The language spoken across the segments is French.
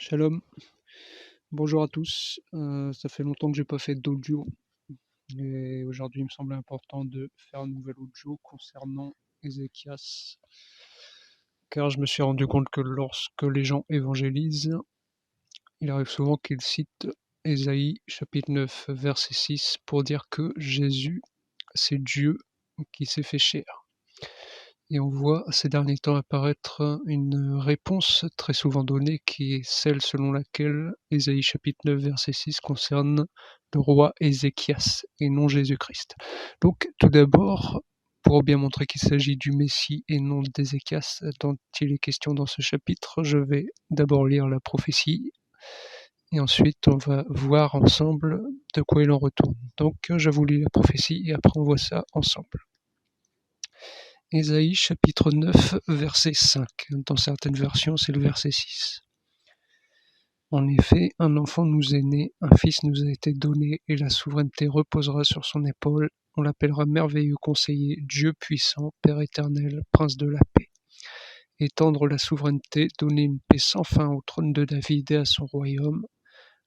Shalom, bonjour à tous. Ça fait longtemps que j'ai pas fait d'audio et aujourd'hui il me semblait important de faire un nouvel audio concernant Ézéchias, car je me suis rendu compte que lorsque les gens évangélisent, il arrive souvent qu'ils citent Ésaïe chapitre 9 verset 6 pour dire que Jésus c'est Dieu qui s'est fait chair. Et on voit ces derniers temps apparaître une réponse très souvent donnée qui est celle selon laquelle Ésaïe chapitre 9 verset 6 concerne le roi Ézéchias et non Jésus-Christ. Donc tout d'abord, pour bien montrer qu'il s'agit du Messie et non d'Ézéchias dont il est question dans ce chapitre, je vais d'abord lire la prophétie et ensuite on va voir ensemble de quoi il en retourne. Donc je vous lis la prophétie et après on voit ça ensemble. Ésaïe chapitre 9 verset 5. Dans certaines versions, c'est le verset 6. En effet, un enfant nous est né, un fils nous a été donné, et la souveraineté reposera sur son épaule. On l'appellera merveilleux conseiller, Dieu puissant, Père éternel, prince de la paix. Étendre la souveraineté, donner une paix sans fin au trône de David et à son royaume,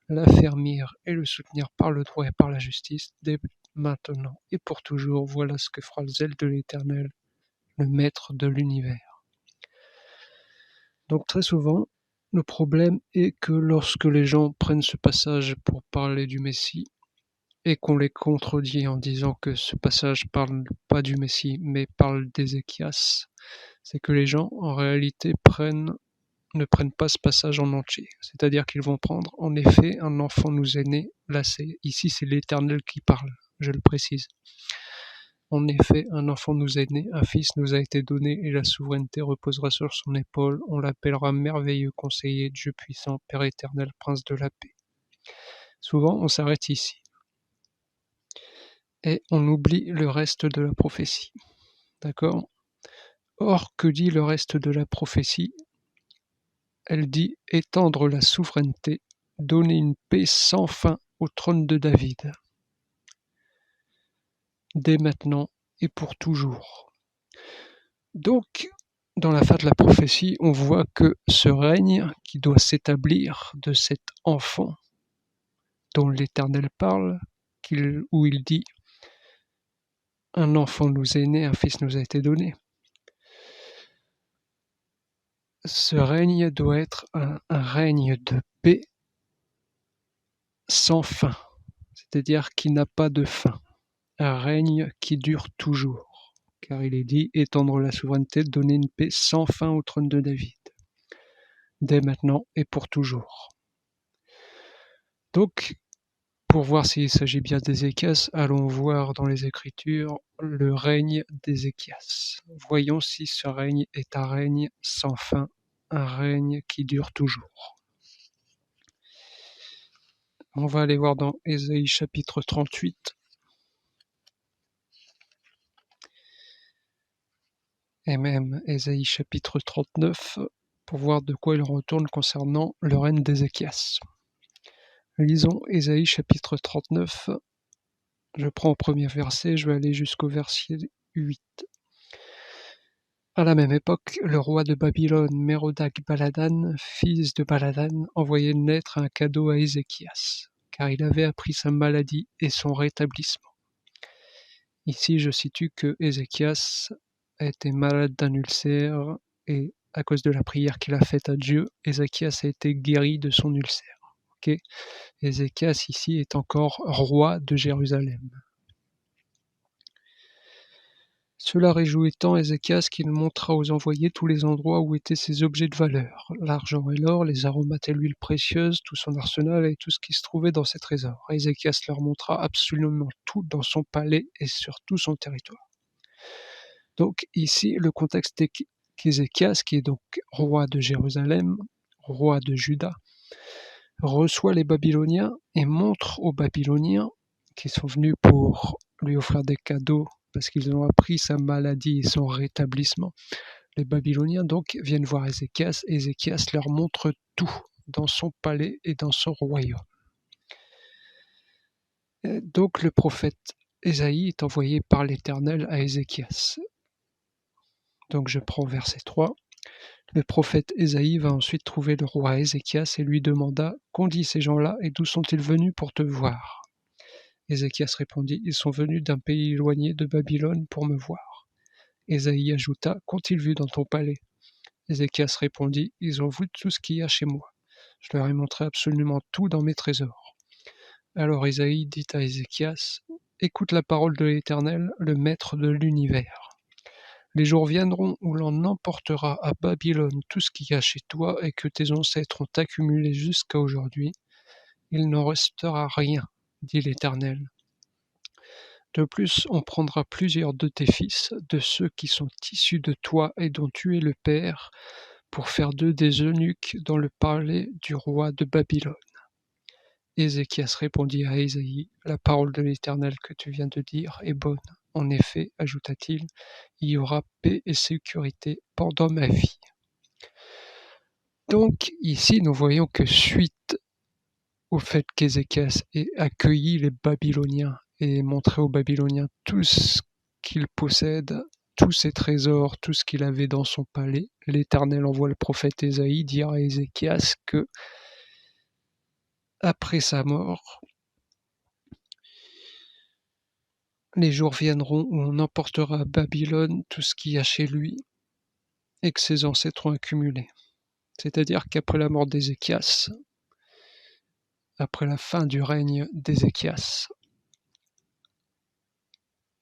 l'affermir et le soutenir par le droit et par la justice, dès maintenant et pour toujours. Voilà ce que fera le zèle de l'Éternel, le maître de l'univers. Donc très souvent, le problème est que lorsque les gens prennent ce passage pour parler du Messie et qu'on les contredit en disant que ce passage parle pas du Messie mais parle d'Ézéchias, c'est que les gens en réalité ne prennent pas ce passage en entier. C'est-à-dire qu'ils vont prendre en effet un enfant nous est né, là ici c'est l'Éternel qui parle, je le précise. En effet, un enfant nous est né, un fils nous a été donné, et la souveraineté reposera sur son épaule. On l'appellera merveilleux conseiller, Dieu puissant, Père éternel, prince de la paix. Souvent, on s'arrête ici. Et on oublie le reste de la prophétie. D'accord ? Or, que dit le reste de la prophétie ? Elle dit étendre la souveraineté, donner une paix sans fin au trône de David. Dès maintenant et pour toujours. Donc, dans la fin de la prophétie, on voit que ce règne qui doit s'établir de cet enfant dont l'Éternel parle, où il dit « Un enfant nous est né, un fils nous a été donné ». Ce règne doit être un règne de paix sans fin, c'est-à-dire qui n'a pas de fin, un règne qui dure toujours, car il est dit « Étendre la souveraineté, donner une paix sans fin au trône de David ». Dès maintenant et pour toujours. Donc, pour voir s'il s'agit bien d'Ézéchias, allons voir dans les Écritures le règne d'Ézéchias. Voyons si ce règne est un règne sans fin, un règne qui dure toujours. On va aller voir dans Ésaïe chapitre 38. Et même Ésaïe chapitre 39, pour voir de quoi il retourne concernant le règne d'Ézéchias. Lisons Ésaïe chapitre 39. Je prends au premier verset, je vais aller jusqu'au verset 8. À la même époque, le roi de Babylone, Mérodach-Baladan, fils de Baladan, envoyait naître un cadeau à Ézéchias, car il avait appris sa maladie et son rétablissement. Ici, je situe que Ézéchias a été malade d'un ulcère et à cause de la prière qu'il a faite à Dieu, Ézéchias a été guéri de son ulcère. Okay. Ézéchias ici est encore roi de Jérusalem. Cela réjouit tant Ézéchias qu'il montra aux envoyés tous les endroits où étaient ses objets de valeur, l'argent et l'or, les aromates et l'huile précieuse, tout son arsenal et tout ce qui se trouvait dans ses trésors. Ézéchias leur montra absolument tout dans son palais et sur tout son territoire. Donc ici, le contexte est qu'Ézéchias, qui est donc roi de Jérusalem, roi de Juda, reçoit les Babyloniens et montre aux Babyloniens qui sont venus pour lui offrir des cadeaux parce qu'ils ont appris sa maladie et son rétablissement. Les Babyloniens donc viennent voir Ézéchias et Ézéchias leur montre tout dans son palais et dans son royaume. Et donc le prophète Ésaïe est envoyé par l'Éternel à Ézéchias. Donc je prends verset 3. Le prophète Ésaïe va ensuite trouver le roi Ézéchias et lui demanda « Qu'ont dit ces gens-là et d'où sont-ils venus pour te voir ?» Ézéchias répondit « Ils sont venus d'un pays éloigné de Babylone pour me voir. » Ésaïe ajouta « Qu'ont-ils vu dans ton palais ?» Ézéchias répondit « Ils ont vu tout ce qu'il y a chez moi. Je leur ai montré absolument tout dans mes trésors. » Alors Ésaïe dit à Ézéchias « Écoute la parole de l'Éternel, le Maître de l'univers. Les jours viendront où l'on emportera à Babylone tout ce qu'il y a chez toi et que tes ancêtres ont accumulé jusqu'à aujourd'hui. Il n'en restera rien, dit l'Éternel. De plus, on prendra plusieurs de tes fils, de ceux qui sont issus de toi et dont tu es le père, pour faire d'eux des eunuques dans le palais du roi de Babylone. » Ézéchias répondit à Ésaïe, « La parole de l'Éternel que tu viens de dire est bonne. En effet, ajouta-t-il, il y aura paix et sécurité pendant ma vie. » Donc ici, nous voyons que suite au fait qu'Ézéchias ait accueilli les Babyloniens et montré aux Babyloniens tout ce qu'il possède, tous ses trésors, tout ce qu'il avait dans son palais, l'Éternel envoie le prophète Ésaïe dire à Ézéchias que, après sa mort, les jours viendront où on emportera à Babylone tout ce qu'il y a chez lui et que ses ancêtres ont accumulé. C'est-à-dire qu'après la mort d'Ézéchias, après la fin du règne d'Ézéchias,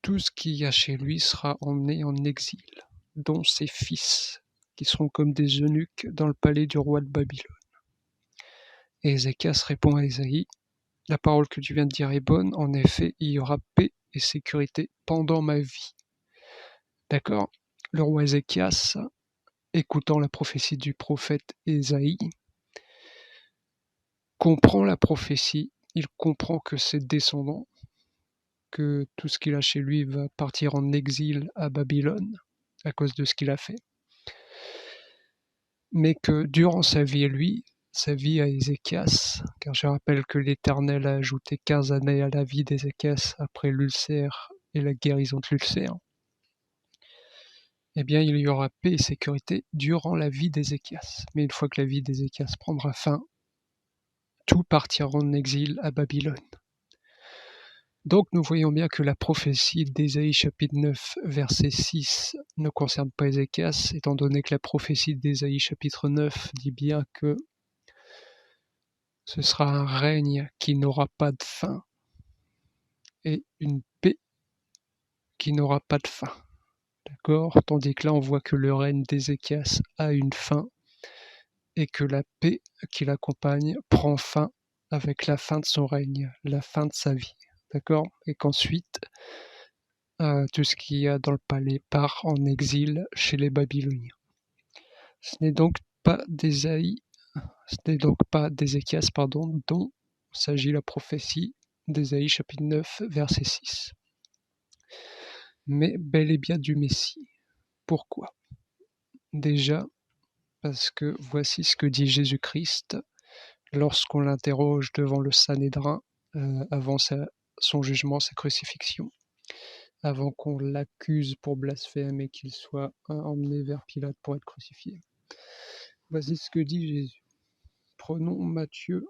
tout ce qu'il y a chez lui sera emmené en exil, dont ses fils, qui seront comme des eunuques dans le palais du roi de Babylone. Et Ézéchias répond à Ésaïe, « La parole que tu viens de dire est bonne, en effet, il y aura paix et sécurité pendant ma vie. » D'accord ? Le roi Ézéchias, écoutant la prophétie du prophète Ésaïe, comprend la prophétie, il comprend que ses descendants, que tout ce qu'il a chez lui va partir en exil à Babylone à cause de ce qu'il a fait, mais que durant sa vie, sa vie à Ézéchias, car je rappelle que l'Éternel a ajouté 15 années à la vie d'Ézéchias après l'ulcère et la guérison de l'ulcère, eh bien il y aura paix et sécurité durant la vie d'Ézéchias. Mais une fois que la vie d'Ézéchias prendra fin, tout partira en exil à Babylone. Donc nous voyons bien que la prophétie d'Ésaïe chapitre 9 verset 6 ne concerne pas Ézéchias, étant donné que la prophétie d'Ésaïe chapitre 9 dit bien que ce sera un règne qui n'aura pas de fin et une paix qui n'aura pas de fin. D'accord ? Tandis que là on voit que le règne d'Ézéchias a une fin et que la paix qui l'accompagne prend fin avec la fin de son règne, la fin de sa vie. D'accord ? Et qu'ensuite, tout ce qu'il y a dans le palais part en exil chez les Babyloniens. Ce n'est donc pas d'Ésaïe, ce n'est donc pas d'Ézéchias, dont s'agit la prophétie d'Ésaïe chapitre 9, verset 6. Mais bel et bien du Messie. Pourquoi ? Déjà, parce que voici ce que dit Jésus-Christ lorsqu'on l'interroge devant le Sanhédrin avant son jugement, sa crucifixion, avant qu'on l'accuse pour blasphème et qu'il soit emmené vers Pilate pour être crucifié. Voici ce que dit Jésus. Prenons Matthieu.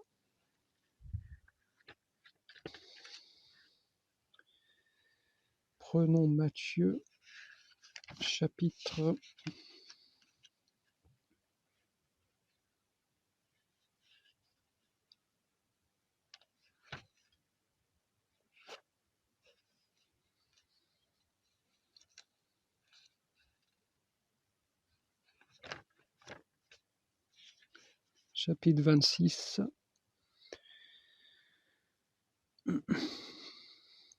Chapitre chapitre 26.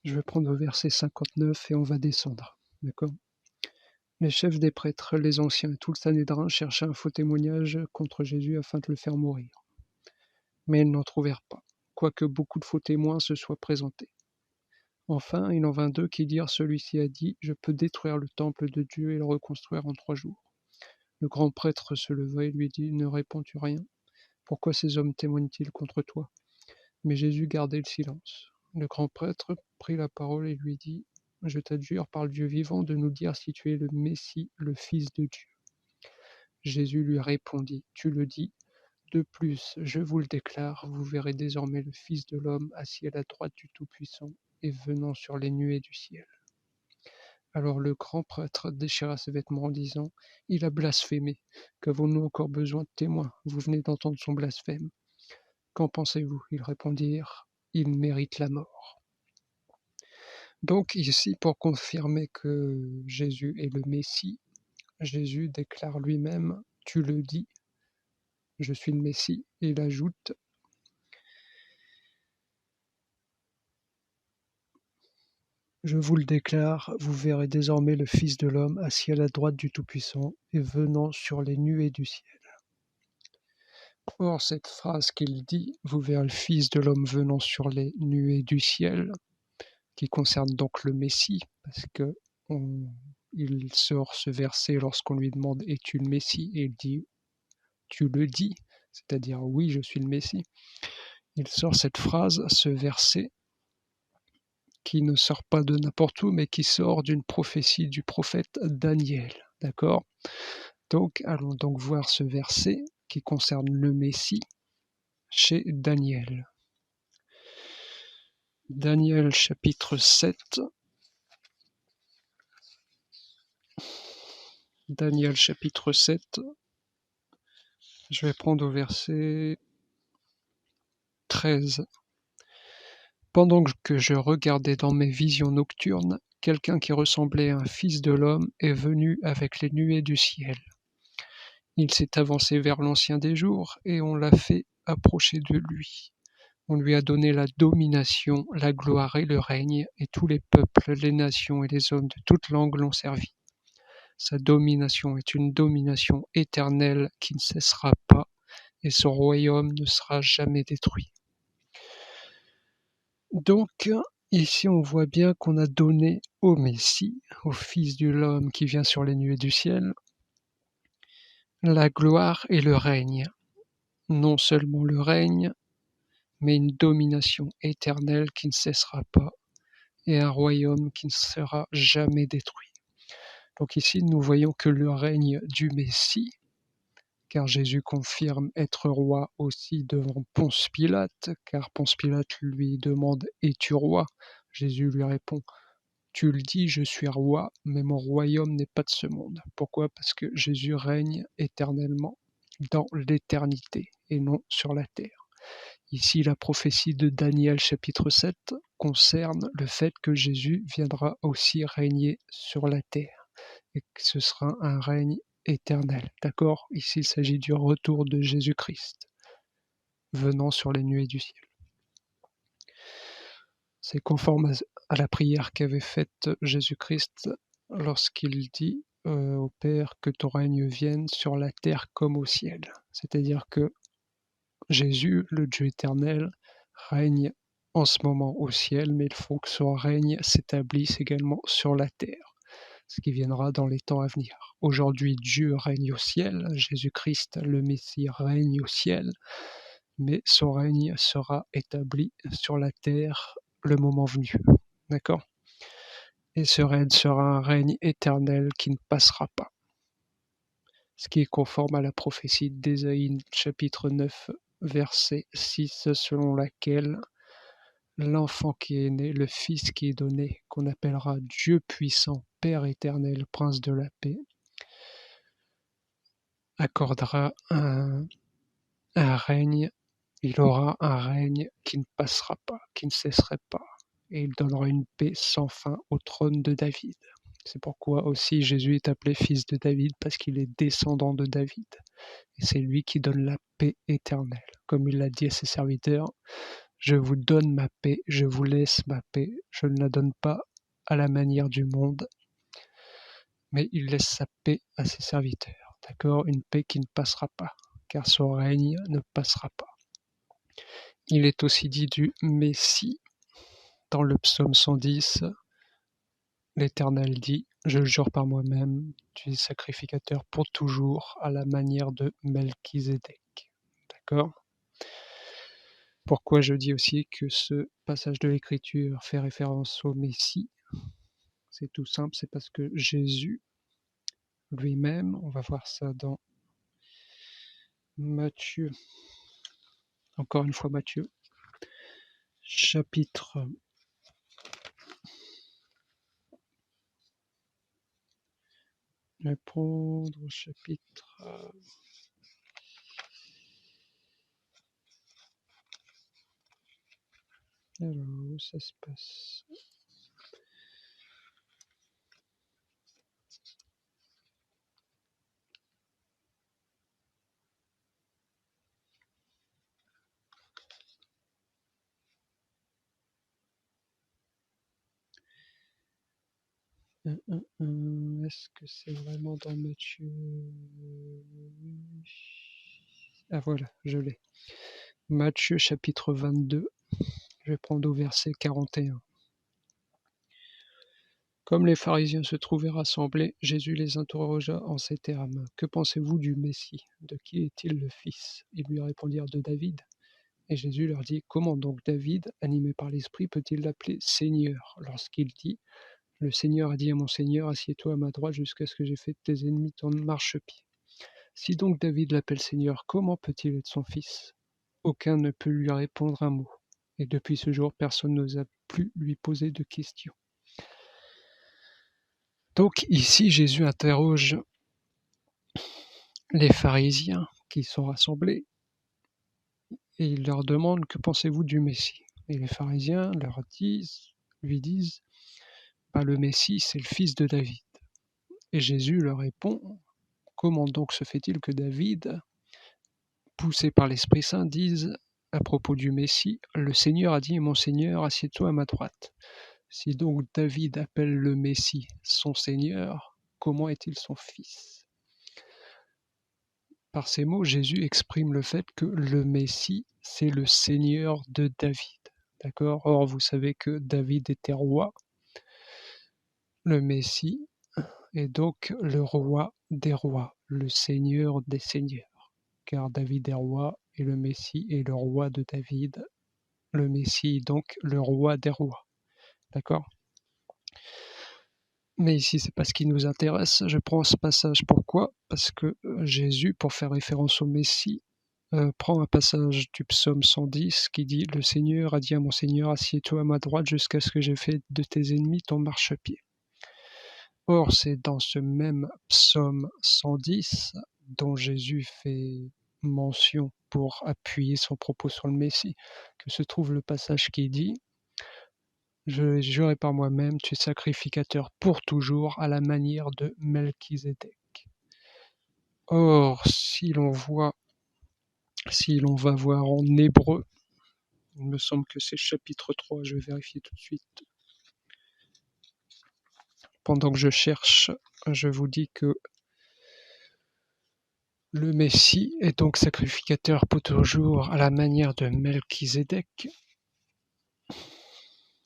Je vais prendre au verset 59 et on va descendre. D'accord ? Les chefs des prêtres, les anciens et tout le Sanhédrin cherchaient un faux témoignage contre Jésus afin de le faire mourir. Mais ils n'en trouvèrent pas, quoique beaucoup de faux témoins se soient présentés. Enfin, il en vint deux qui dirent « Celui-ci a dit, je peux détruire le temple de Dieu et le reconstruire en 3 jours. » Le grand prêtre se leva et lui dit « Ne réponds-tu rien ? Pourquoi ces hommes témoignent-ils contre toi ?» Mais Jésus gardait le silence. Le grand prêtre prit la parole et lui dit « Je t'adjure par le Dieu vivant de nous dire si tu es le Messie, le Fils de Dieu. » Jésus lui répondit, tu le dis. De plus, je vous le déclare, vous verrez désormais le Fils de l'homme assis à la droite du Tout-Puissant et venant sur les nuées du ciel. Alors le grand prêtre déchira ses vêtements en disant, il a blasphémé. Qu'avons-nous encore besoin de témoins? Vous venez d'entendre son blasphème. Qu'en pensez-vous? Ils répondirent, il mérite la mort. Donc ici, pour confirmer que Jésus est le Messie, Jésus déclare lui-même, tu le dis, je suis le Messie, et il ajoute, je vous le déclare, vous verrez désormais le Fils de l'homme assis à la droite du Tout-Puissant et venant sur les nuées du ciel. Or, cette phrase qu'il dit, vous verrez le Fils de l'homme venant sur les nuées du ciel, qui concerne donc le Messie, parce que il sort ce verset lorsqu'on lui demande es-tu le Messie, et il dit tu le dis, c'est-à-dire oui, je suis le Messie. Il sort cette phrase, ce verset, qui ne sort pas de n'importe où, mais qui sort d'une prophétie du prophète Daniel. D'accord? Donc, allons donc voir ce verset qui concerne le Messie chez Daniel. Daniel chapitre 7. Daniel chapitre 7. Je vais prendre au verset 13. Pendant que je regardais dans mes visions nocturnes, quelqu'un qui ressemblait à un fils de l'homme est venu avec les nuées du ciel. Il s'est avancé vers l'Ancien des jours et on l'a fait approcher de lui. On lui a donné la domination, la gloire et le règne, et tous les peuples, les nations et les hommes de toute langue l'ont servi. Sa domination est une domination éternelle qui ne cessera pas, et son royaume ne sera jamais détruit. Donc, ici on voit bien qu'on a donné au Messie, au Fils de l'homme qui vient sur les nuées du ciel, la gloire et le règne. Non seulement le règne, mais une domination éternelle qui ne cessera pas, et un royaume qui ne sera jamais détruit. Donc ici, nous voyons que le règne du Messie, car Jésus confirme être roi aussi devant Ponce Pilate, car Ponce Pilate lui demande « Es-tu roi ?» Jésus lui répond « Tu le dis, je suis roi, mais mon royaume n'est pas de ce monde. » Pourquoi? Parce que Jésus règne éternellement dans l'éternité et non sur la terre. Ici, la prophétie de Daniel chapitre 7 concerne le fait que Jésus viendra aussi régner sur la terre et que ce sera un règne éternel. D'accord? Ici, il s'agit du retour de Jésus-Christ venant sur les nuées du ciel. C'est conforme à la prière qu'avait faite Jésus-Christ lorsqu'il dit au Père que ton règne vienne sur la terre comme au ciel. C'est-à-dire que Jésus, le Dieu éternel, règne en ce moment au ciel, mais il faut que son règne s'établisse également sur la terre, ce qui viendra dans les temps à venir. Aujourd'hui, Dieu règne au ciel, Jésus-Christ, le Messie, règne au ciel, mais son règne sera établi sur la terre le moment venu. D'accord? Et ce règne sera un règne éternel qui ne passera pas. Ce qui est conforme à la prophétie d'Ésaïe chapitre 9, verset 6, selon laquelle l'enfant qui est né, le Fils qui est donné, qu'on appellera Dieu puissant, Père éternel, Prince de la paix, accordera un règne, il aura un règne qui ne passera pas, qui ne cesserait pas, et il donnera une paix sans fin au trône de David. C'est pourquoi aussi Jésus est appelé fils de David, parce qu'il est descendant de David. Et c'est lui qui donne la paix éternelle. Comme il l'a dit à ses serviteurs, je vous donne ma paix, je vous laisse ma paix, je ne la donne pas à la manière du monde, mais il laisse sa paix à ses serviteurs. D'accord? Une paix qui ne passera pas, car son règne ne passera pas. Il est aussi dit du Messie. Dans le psaume 110, l'Éternel dit, je le jure par moi-même, tu es sacrificateur pour toujours, à la manière de Melchizedek. D'accord? Pourquoi je dis aussi que ce passage de l'Écriture fait référence au Messie? C'est tout simple, c'est parce que Jésus lui-même, on va voir ça dans Matthieu, encore une fois Matthieu, chapitre je vais prendre au chapitre alors où ça se passe? Est-ce que c'est vraiment dans Matthieu? Ah voilà, je l'ai. Matthieu chapitre 22, je vais prendre au verset 41. Comme les pharisiens se trouvaient rassemblés, Jésus les interrogea en ces termes. Que pensez-vous du Messie? De qui est-il le fils? Ils lui répondirent de David. Et Jésus leur dit, comment donc David, animé par l'Esprit, peut-il l'appeler Seigneur lorsqu'il dit, le Seigneur a dit à mon Seigneur, assieds-toi à ma droite jusqu'à ce que j'ai fait de tes ennemis ton marchepied. Si donc David l'appelle Seigneur, comment peut-il être son fils? Aucun ne peut lui répondre un mot. Et depuis ce jour, personne n'osa plus lui poser de questions. Donc ici, Jésus interroge les pharisiens qui sont rassemblés et il leur demande que pensez-vous du Messie? Et les pharisiens lui disent le Messie, c'est le fils de David. Et Jésus leur répond, comment donc se fait-il que David, poussé par l'Esprit Saint, dise à propos du Messie, le Seigneur a dit, mon Seigneur, assieds-toi à ma droite. Si donc David appelle le Messie son Seigneur, comment est-il son fils? Par ces mots, Jésus exprime le fait que le Messie, c'est le Seigneur de David. D'accord? Or, vous savez que David était roi. Le Messie est donc le roi des rois, le Seigneur des seigneurs. Car David est roi et le Messie est le roi de David. Le Messie est donc le roi des rois. D'accord? Mais ici, c'est pas ce qui nous intéresse. Je prends ce passage. Pourquoi? Parce que Jésus, pour faire référence au Messie, prend un passage du psaume 110 qui dit « Le Seigneur a dit à mon Seigneur, assieds-toi à ma droite jusqu'à ce que j'ai fait de tes ennemis ton marchepied. » Or, c'est dans ce même psaume 110 dont Jésus fait mention pour appuyer son propos sur le Messie, que se trouve le passage qui dit « Je vais jurer par moi-même, tu es sacrificateur pour toujours à la manière de Melchizedek. » Or, si l'on va voir en hébreu, il me semble que c'est chapitre 3, je vais vérifier tout de suite. Pendant que je cherche, je vous dis que le Messie est donc sacrificateur pour toujours à la manière de Melchizedek.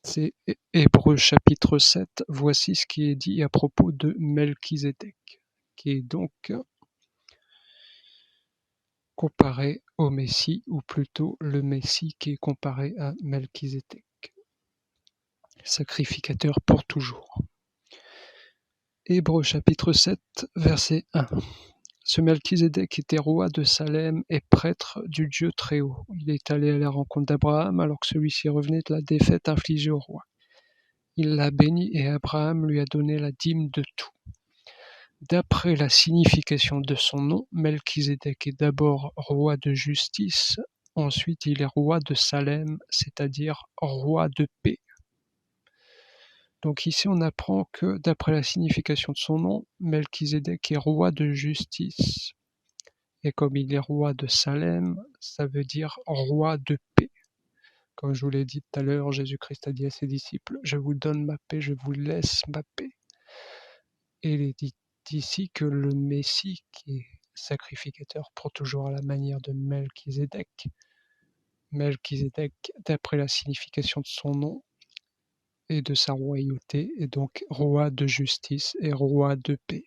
C'est Hébreux chapitre 7, voici ce qui est dit à propos de Melchizedek, qui est donc comparé au Messie, ou plutôt le Messie qui est comparé à Melchizedek, sacrificateur pour toujours. Hébreux chapitre 7, verset 1. Ce Melchizedek était roi de Salem et prêtre du Dieu Très-Haut. Il est allé à la rencontre d'Abraham alors que celui-ci revenait de la défaite infligée au roi. Il l'a béni et Abraham lui a donné la dîme de tout. D'après la signification de son nom, Melchizedek est d'abord roi de justice, ensuite il est roi de Salem, c'est-à-dire roi de paix. Donc ici on apprend que d'après la signification de son nom, Melchizedek est roi de justice. Et comme il est roi de Salem, ça veut dire roi de paix. Comme je vous l'ai dit tout à l'heure, Jésus-Christ a dit à ses disciples, « Je vous donne ma paix, je vous laisse ma paix. » Et il est dit ici que le Messie, qui est sacrificateur pour toujours à la manière de Melchizedek, d'après la signification de son nom et de sa royauté, est donc roi de justice et roi de paix.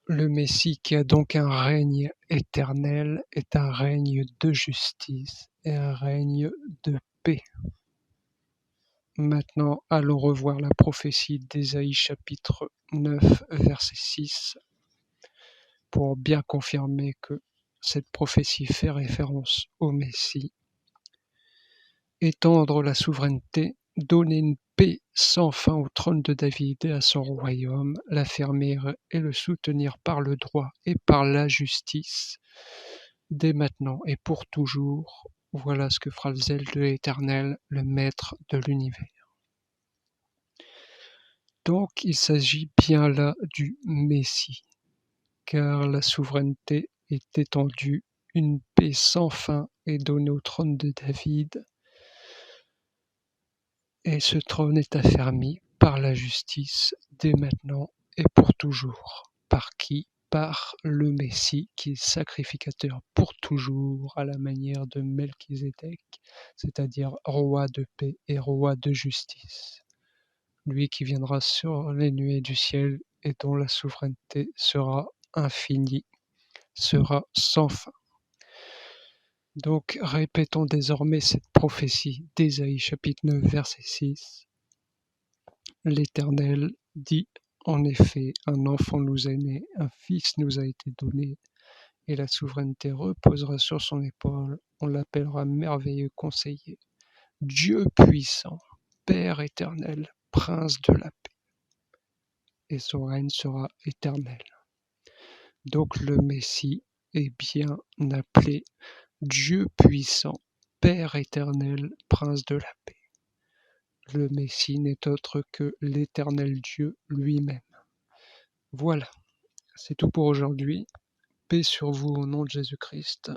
Le Messie, qui a donc un règne éternel, est un règne de justice et un règne de paix. Maintenant, allons revoir la prophétie d'Ésaïe chapitre 9, verset 6. pour bien confirmer que cette prophétie fait référence au Messie. Étendre la souveraineté, donner une paix sans fin au trône de David et à son royaume, l'affermir et le soutenir par le droit et par la justice, dès maintenant et pour toujours. Voilà ce que fera le zèle de l'Éternel, le Maître de l'univers. Donc il s'agit bien là du Messie, car la souveraineté est étendue, une paix sans fin est donnée au trône de David, et ce trône est affermi par la justice dès maintenant et pour toujours. Par qui? Par le Messie, qui est sacrificateur pour toujours, à la manière de Melchizedek, c'est-à-dire roi de paix et roi de justice. Lui qui viendra sur les nuées du ciel et dont la souveraineté sera infinie, sera sans fin. Donc répétons désormais cette prophétie d'Ésaïe chapitre 9 verset 6. L'Éternel dit en effet, un enfant nous est né, un fils nous a été donné, et la souveraineté reposera sur son épaule. On l'appellera merveilleux conseiller, Dieu puissant, Père éternel, Prince de la paix. Et son règne sera éternel. Donc le Messie est bien appelé Dieu puissant, Père éternel, Prince de la paix. Le Messie n'est autre que l'Éternel Dieu lui-même. Voilà, c'est tout pour aujourd'hui. Paix sur vous au nom de Jésus-Christ.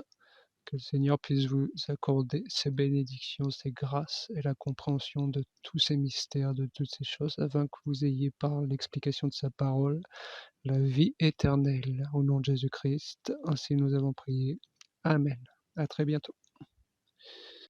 Que le Seigneur puisse vous accorder ses bénédictions, ses grâces et la compréhension de tous ces mystères, de toutes ces choses, afin que vous ayez par l'explication de sa parole la vie éternelle. Au nom de Jésus-Christ, ainsi nous avons prié. Amen. À très bientôt.